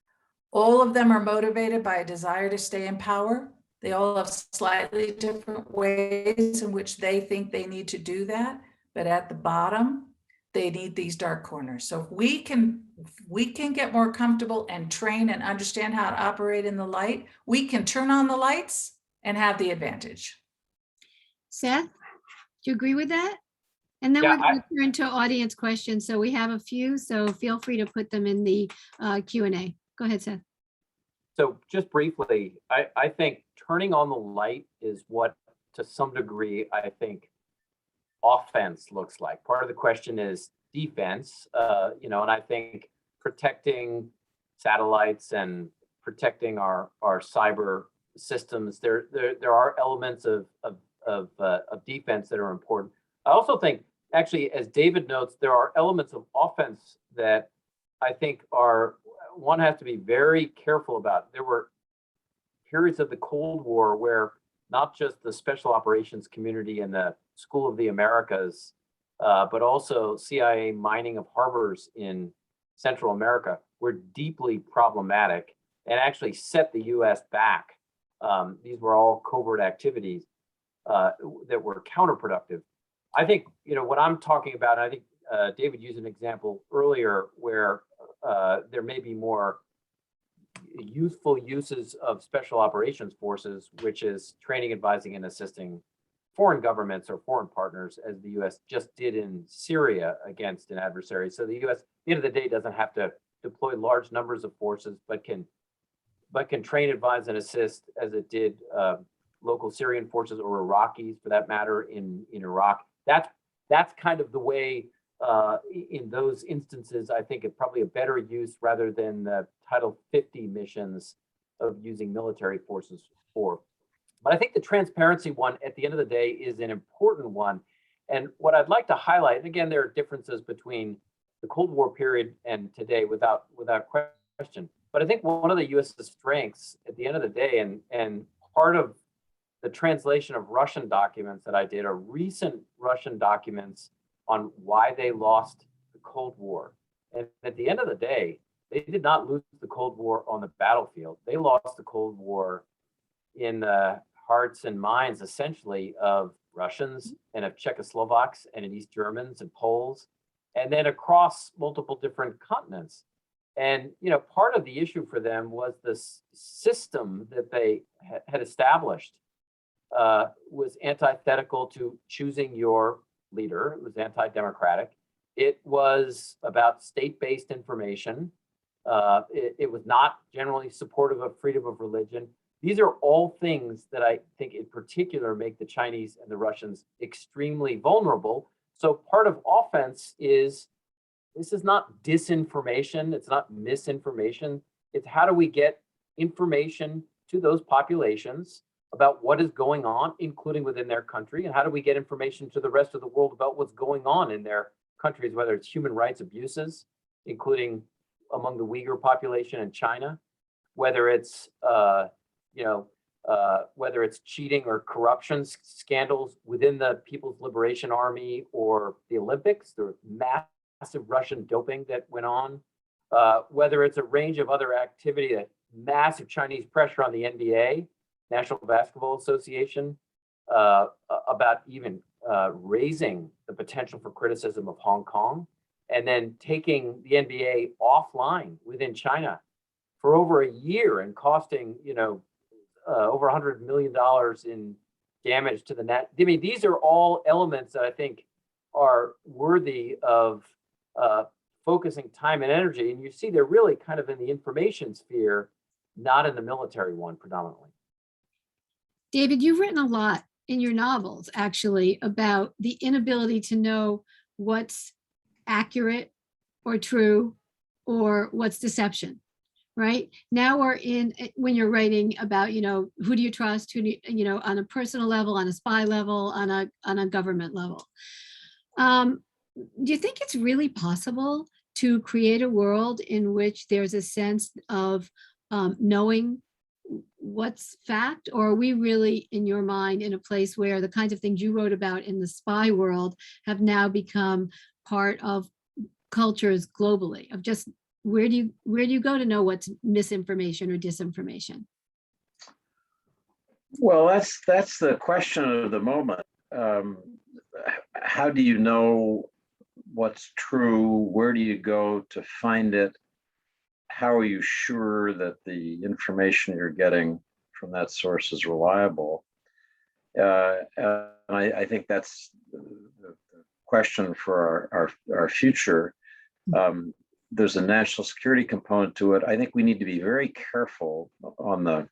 All of them are motivated by a desire to stay in power. They all have slightly different ways in which they think they need to do that, but at the bottom, they need these dark corners. So if we can get more comfortable and train and understand how to operate in the light, we can turn on the lights and have the advantage. Seth, do you agree with that? And then Yeah, we're going to turn to audience questions. So we have a few, so feel free to put them in the Q&A. Go ahead, Seth. So just briefly, I think turning on the light is what, to some degree, I think offense looks like. Part of the question is defense, and I think protecting satellites and protecting our cyber systems, there are elements of defense that are important. I also think, actually, as David notes, there are elements of offense that I think one has to be very careful about. There were periods of the Cold War where not just the special operations community and the School of the Americas, but also CIA mining of harbors in Central America were deeply problematic and actually set the US back. These were all covert activities that were counterproductive. I think, what I'm talking about, and I think David used an example earlier where there may be more youthful uses of special operations forces, which is training, advising, and assisting foreign governments or foreign partners, as the US just did in Syria against an adversary. So the US, at the end of the day, doesn't have to deploy large numbers of forces, but can train, advise, and assist, as it did local Syrian forces or Iraqis, for that matter, in Iraq. That's kind of the way, in those instances, I think it's probably a better use rather than the Title 50 missions of using military forces for. But I think the transparency one, at the end of the day, is an important one. And what I'd like to highlight, and again, there are differences between the Cold War period and today, without question. But I think one of the US's strengths at the end of the day, and part of the translation of Russian documents that I did, are recent Russian documents on why they lost the Cold War. And at the end of the day, they did not lose the Cold War on the battlefield. They lost the Cold War in the hearts and minds, essentially, of Russians and of Czechoslovaks and of East Germans and Poles, and then across multiple different continents. And, part of the issue for them was this system that they had established was antithetical to choosing your leader. It was anti-democratic. It was about state-based information. It was not generally supportive of freedom of religion. These are all things that I think in particular make the Chinese and the Russians extremely vulnerable. So part of offense is, this is not disinformation, it's not misinformation. It's how do we get information to those populations about what is going on, including within their country, and how do we get information to the rest of the world about what's going on in their countries, whether it's human rights abuses, including among the Uyghur population in China, whether it's whether it's cheating or corruption scandals within the People's Liberation Army or the Olympics, there was massive Russian doping that went on, whether it's a range of other activity, that massive Chinese pressure on the NBA, National Basketball Association, about even raising the potential for criticism of Hong Kong, and then taking the NBA offline within China for over a year and costing, over $100 million in damage to the net. I mean, these are all elements that I think are worthy of focusing time and energy. And you see they're really kind of in the information sphere, not in the military one predominantly. David, you've written a lot in your novels, actually, about the inability to know what's accurate or true or what's deception, right? Now we're in, when you're writing about, who do you trust, who do you, on a personal level, on a spy level, on a government level. Do you think it's really possible to create a world in which there's a sense of knowing what's fact, or are we really, in your mind, in a place where the kinds of things you wrote about in the spy world have now become part of cultures globally, of just where do you go to know what's misinformation or disinformation? Well, that's the question of the moment. How do you know what's true? Where do you go to find it? How are you sure that the information you're getting from that source is reliable? I think that's the question for our future. There's a national security component to it. I think we need to be very careful. On the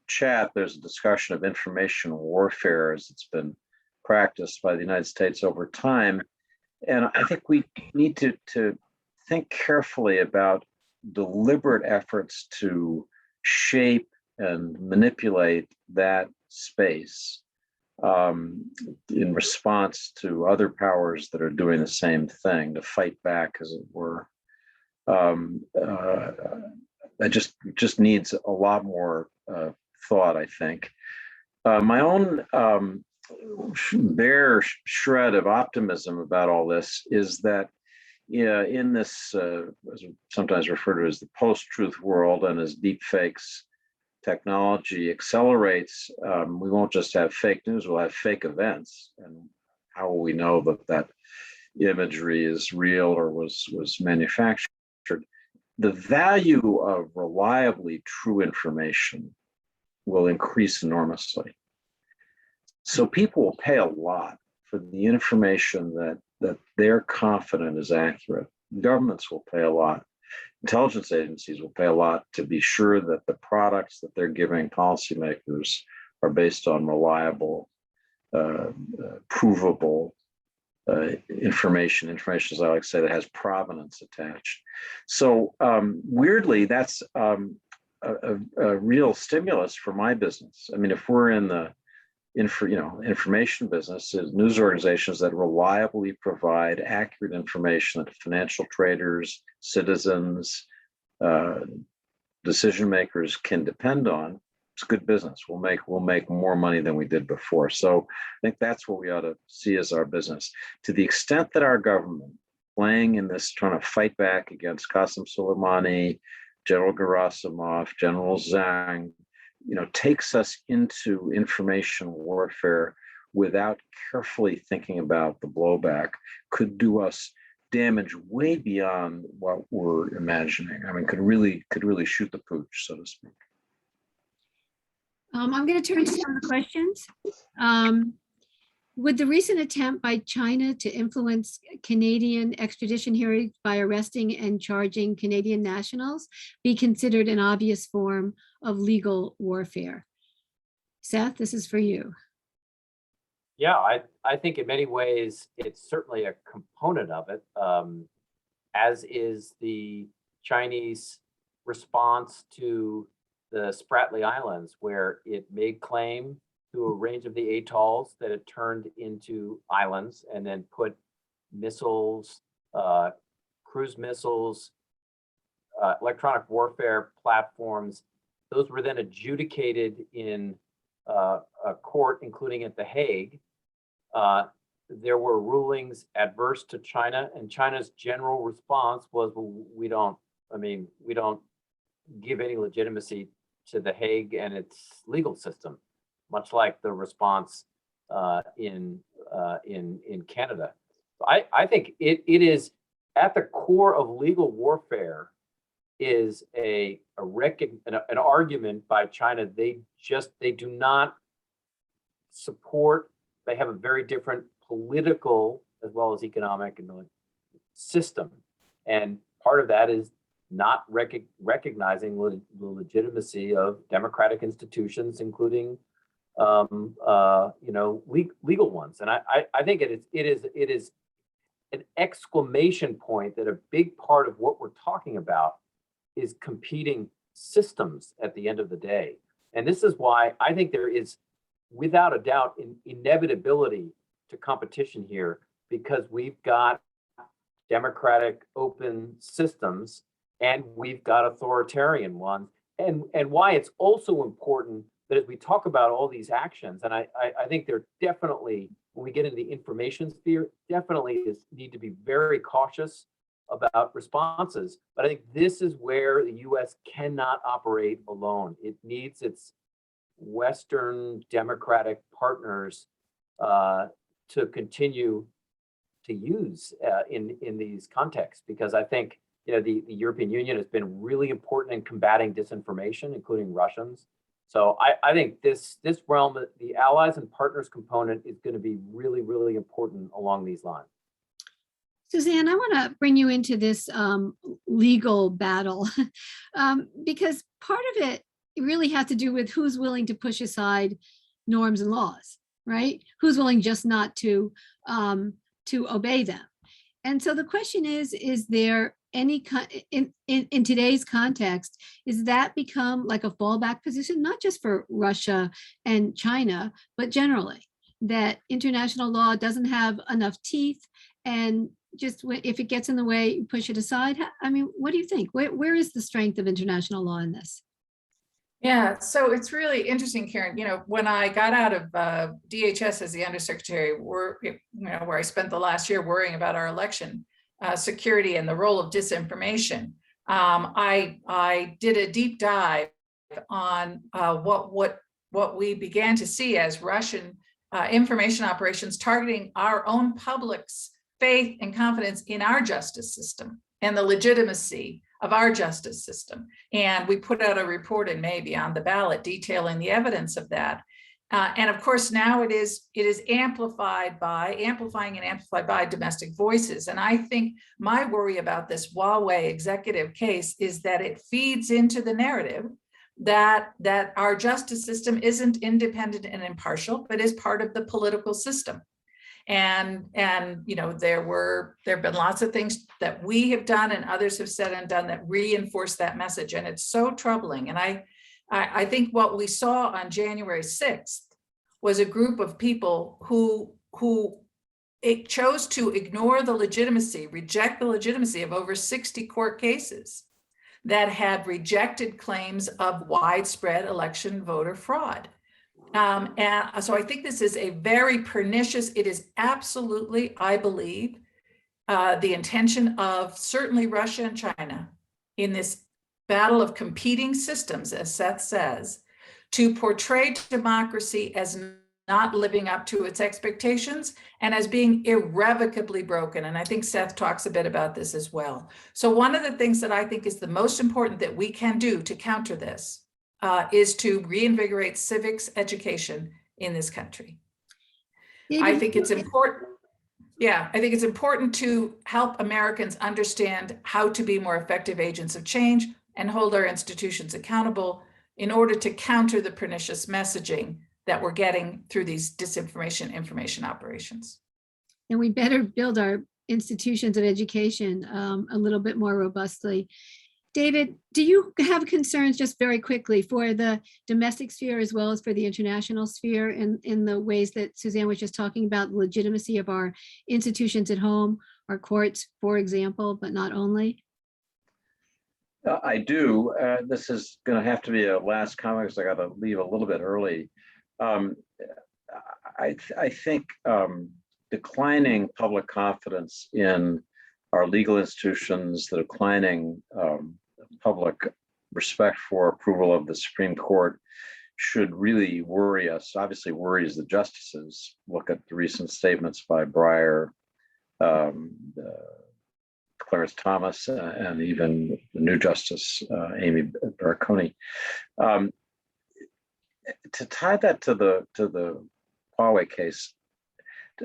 chat, there's a discussion of information warfare as it's been practiced by the United States over time. And I think we need to think carefully about deliberate efforts to shape and manipulate that space in response to other powers that are doing the same thing, to fight back, as it were. That just needs a lot more thought, I think. My own bare shred of optimism about all this is that in this, sometimes referred to as the post-truth world, and as deepfakes technology accelerates, we won't just have fake news, we'll have fake events. And how will we know that imagery is real or was manufactured? The value of reliably true information will increase enormously. So people will pay a lot for the information that they're confident is accurate. Governments will pay a lot. Intelligence agencies will pay a lot to be sure that the products that they're giving policymakers are based on reliable, provable information, as I like to say, that has provenance attached. So weirdly, that's a real stimulus for my business. I mean, if we're in the information business, is news organizations that reliably provide accurate information that financial traders, citizens, decision makers can depend on. It's good business. We'll make more money than we did before. So I think that's what we ought to see as our business. To the extent that our government, playing in this, trying to fight back against Qasem Soleimani, General Gerasimov, General Zhang, takes us into information warfare without carefully thinking about the blowback, could do us damage way beyond what we're imagining. I mean, could really shoot the pooch, so to speak. I'm going to turn to some of the questions. Would the recent attempt by China to influence Canadian extradition hearings by arresting and charging Canadian nationals be considered an obvious form of legal warfare? Seth, this is for you. Yeah, I think in many ways it's certainly a component of it, as is the Chinese response to the Spratly Islands, where it made claim to a range of the atolls that it turned into islands, and then put missiles, cruise missiles, electronic warfare platforms. Those were then adjudicated in court, including at The Hague, there were rulings adverse to China, and China's general response was, well, we don't give any legitimacy to The Hague and its legal system, much like the response in Canada. I think it is at the core of legal warfare is an argument by China. They do not support. They have a very different political as well as economic and military system, and part of that is not recognizing the legitimacy of democratic institutions, including legal ones. And I think it is an exclamation point that a big part of what we're talking about is competing systems at the end of the day. And this is why I think there is, without a doubt, an inevitability to competition here, because we've got democratic open systems and we've got authoritarian ones. And why it's also important that as we talk about all these actions, and I think they're definitely, when we get into the information sphere, definitely need to be very cautious about responses. But I think this is where the US cannot operate alone. It needs its Western democratic partners to continue to use in these contexts, because I think the European Union has been really important in combating disinformation, including Russians. So I think this realm, the allies and partners component, is going to be really, really important along these lines. Suzanne, I want to bring you into this legal battle because part of it really has to do with who's willing to push aside norms and laws, right? Who's willing just not to obey them. And so the question is there any in today's context, is that become like a fallback position, not just for Russia and China, but generally, that international law doesn't have enough teeth, and just if it gets in the way, you push it aside? I mean, what do you think? Where is the strength of international law in this? Yeah, so it's really interesting, Karen. When I got out of DHS as the undersecretary, where I spent the last year worrying about our election security and the role of disinformation, I did a deep dive on what we began to see as Russian information operations targeting our own public's faith and confidence in our justice system and the legitimacy of our justice system. And we put out a report in May, Beyond the Ballot, detailing the evidence of that. And of course, now it is amplifying and amplified by domestic voices. And I think my worry about this Huawei executive case is that it feeds into the narrative that our justice system isn't independent and impartial, but is part of the political system. And there have been lots of things that we have done and others have said and done that reinforce that message. And it's so troubling. And I think what we saw on January 6th was a group of people who chose to ignore the legitimacy, reject the legitimacy of over 60 court cases that had rejected claims of widespread election voter fraud. And so I think this is a very pernicious, it is absolutely, I believe, the intention of certainly Russia and China in this battle of competing systems, as Seth says, to portray democracy as not living up to its expectations and as being irrevocably broken. And I think Seth talks a bit about this as well. So one of the things that I think is the most important that we can do to counter this is to reinvigorate civics education in this country. I think it's important. Yeah, I think it's important to help Americans understand how to be more effective agents of change and hold our institutions accountable in order to counter the pernicious messaging that we're getting through these disinformation information operations. And we better build our institutions of education a little bit more robustly. David, do you have concerns, just very quickly, for the domestic sphere as well as for the international sphere in the ways that Suzanne was just talking about, the legitimacy of our institutions at home, our courts, for example, but not only? I do. This is going to have to be a last comment because I got to leave a little bit early. Um, I think declining public confidence in our legal institutions, the declining public respect for approval of the Supreme Court should really worry us. Obviously worries the justices. Look at the recent statements by Breyer, Clarence Thomas, and even the new Justice, Amy Barconi. To tie that to the Huawei case,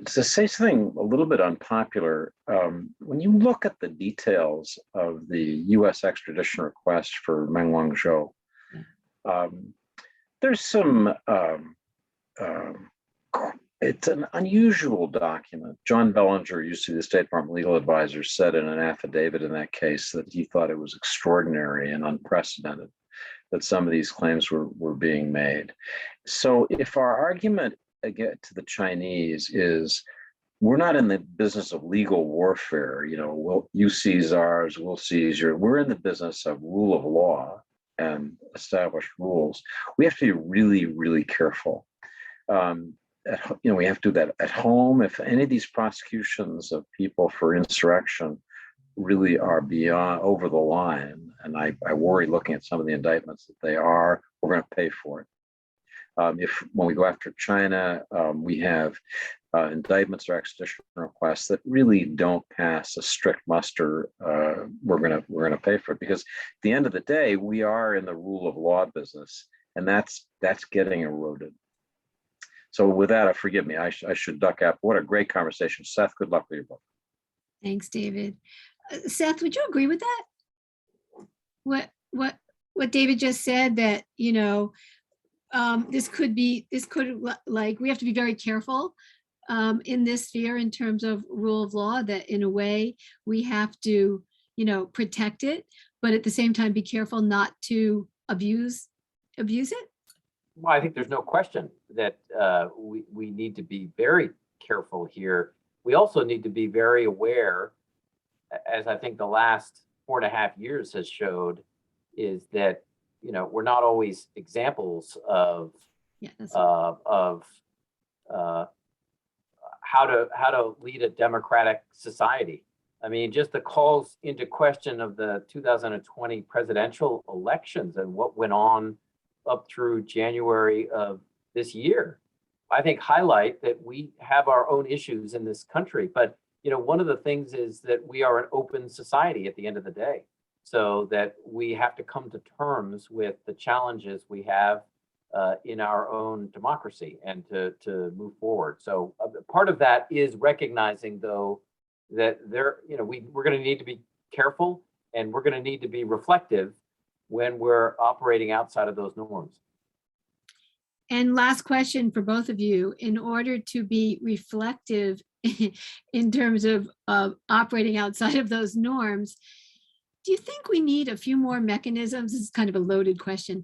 to say something a little bit unpopular, when you look at the details of the U.S. extradition request for Meng Wanzhou, there's some, it's an unusual document. John Bellinger, used to be the State Department legal advisor, said in an affidavit in that case that he thought it was extraordinary and unprecedented that some of these claims were being made. So if our argument again to the Chinese is we're not in the business of legal warfare, well, you seize ours, we'll seize yours. We're in the business of rule of law and established rules. We have to be really, really careful. We have to do that at home. If any of these prosecutions of people for insurrection really are beyond over the line, and I worry looking at some of the indictments that they are, we're going to pay for it. When we go after China, we have indictments or extradition requests that really don't pass a strict muster. We're gonna pay for it, because at the end of the day, we are in the rule of law business, and that's getting eroded. So with that, forgive me, I should duck out. What a great conversation, Seth. Good luck with your book. Thanks, David. Seth, would you agree with that? What David just said, that this could like, we have to be very careful in this sphere in terms of rule of law, that in a way we have to, protect it, but at the same time be careful not to abuse it? Well, I think there's no question that we need to be very careful here. We also need to be very aware, as I think the last 4.5 years has showed, is that we're not always examples of how to lead a democratic society. I mean, just the calls into question of the 2020 presidential elections and what went on up through January of this year, I think highlight that we have our own issues in this country. But one of the things is that we are an open society at the end of the day, so that we have to come to terms with the challenges we have in our own democracy and to move forward. So part of that is recognizing, though, that we're going to need to be careful, and we're going to need to be reflective when we're operating outside of those norms. And last question for both of you: in order to be reflective in terms of operating outside of those norms, do you think we need a few more mechanisms? This is kind of a loaded question,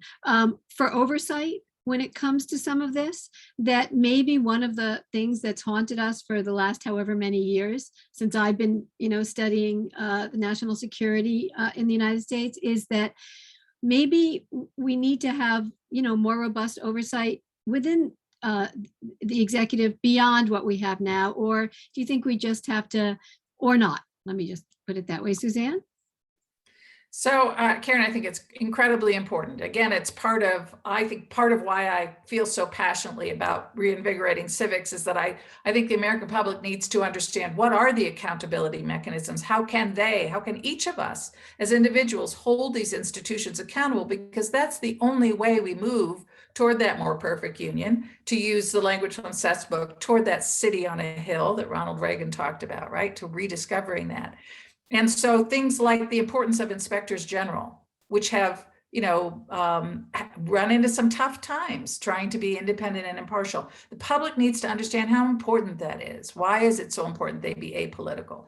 for oversight when it comes to some of this, that maybe one of the things that's haunted us for the last however many years since I've been, studying the national security in the United States, is that maybe we need to have, more robust oversight within the executive beyond what we have now? Or do you think we just have to, or not? Let me just put it that way. Suzanne? So, Karen, I think it's incredibly important. Again, it's part of why I feel so passionately about reinvigorating civics, is that I think the American public needs to understand what are the accountability mechanisms. How can each of us as individuals hold these institutions accountable? Because that's the only way we move toward that more perfect union, to use the language from Seth's book, toward that city on a hill that Ronald Reagan talked about, right? To rediscovering that. And so things like the importance of inspectors general, which have, run into some tough times trying to be independent and impartial. The public needs to understand how important that is. Why is it so important they be apolitical?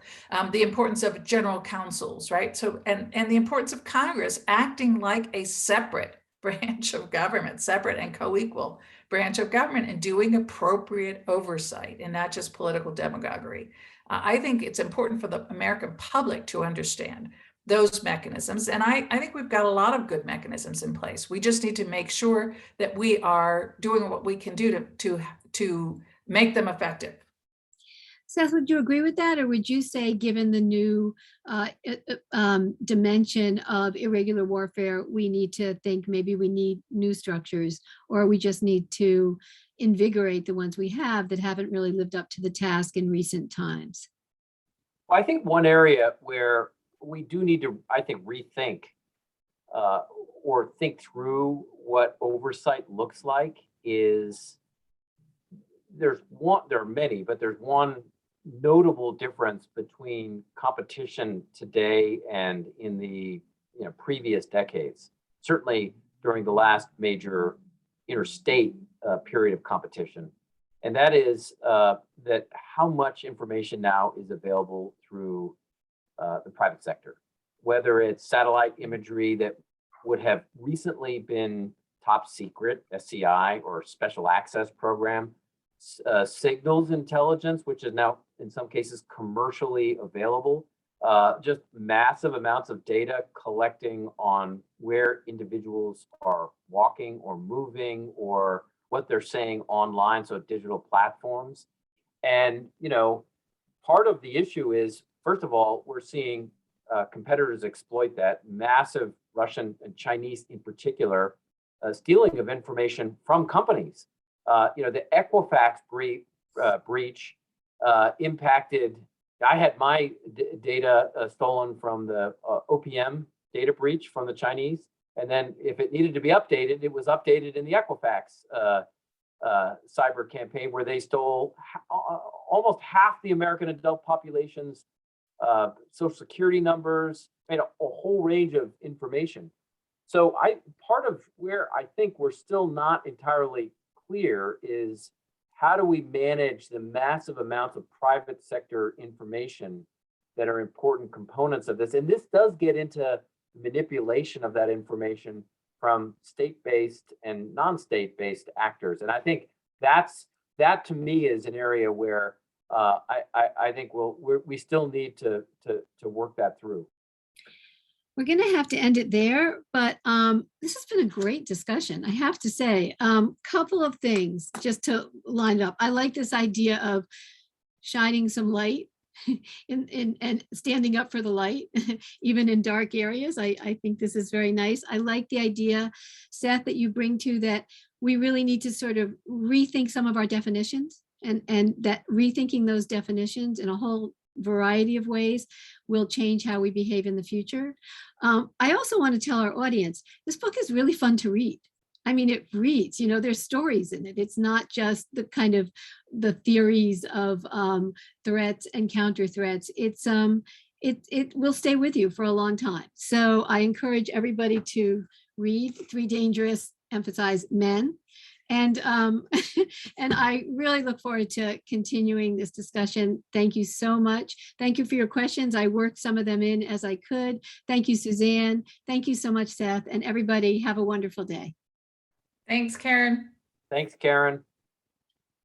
The importance of general counsels, right? So, and the importance of Congress acting like a separate branch of government, separate and co-equal branch of government, and doing appropriate oversight and not just political demagoguery. I think it's important for the American public to understand those mechanisms. And I think we've got a lot of good mechanisms in place. We just need to make sure that we are doing what we can do to make them effective. Seth, would you agree with that? Or would you say, given the new dimension of irregular warfare, we need to think maybe we need new structures, or we just need to invigorate the ones we have that haven't really lived up to the task in recent times? Well, I think one area where we do need to, I think, rethink or think through what oversight looks like is there are many, but there's one notable difference between competition today and in the previous decades, certainly during the last major interstate period of competition. And that is that how much information now is available through the private sector, whether it's satellite imagery that would have recently been top secret, SCI, or special access program, signals intelligence, which is now in some cases commercially available, just massive amounts of data collecting on where individuals are walking or moving or what they're saying online, so digital platforms. And part of the issue is, first of all, we're seeing competitors exploit that, massive Russian and Chinese in particular, stealing of information from companies. The Equifax breach impacted, I had my data stolen from the OPM data breach from the Chinese. And then if it needed to be updated, it was updated in the Equifax cyber campaign, where they stole almost half the American adult population's social security numbers, made a whole range of information. So part of where I think we're still not entirely clear is, how do we manage the massive amounts of private sector information that are important components of this? And this does get into manipulation of that information from state-based and non-state-based actors. And I think that to me is an area where I think we still need to work that through. We're going to have to end it there, but this has been a great discussion, I have to say. Couple of things just to line it up. I like this idea of shining some light and standing up for the light, even in dark areas. I think this is very nice. I like the idea, Seth, that you bring to that we really need to sort of rethink some of our definitions, and that rethinking those definitions in a whole variety of ways will change how we behave in the future. I also want to tell our audience, this book is really fun to read. I mean, it reads, there's stories in it. It's not just the kind of the theories of threats and counter threats. It will stay with you for a long time. So I encourage everybody to read Three Dangerous, emphasize men. And and I really look forward to continuing this discussion. Thank you so much. Thank you for your questions. I worked some of them in as I could. Thank you, Suzanne. Thank you so much, Seth. And everybody, have a wonderful day. Thanks, Karen. Thanks, Karen.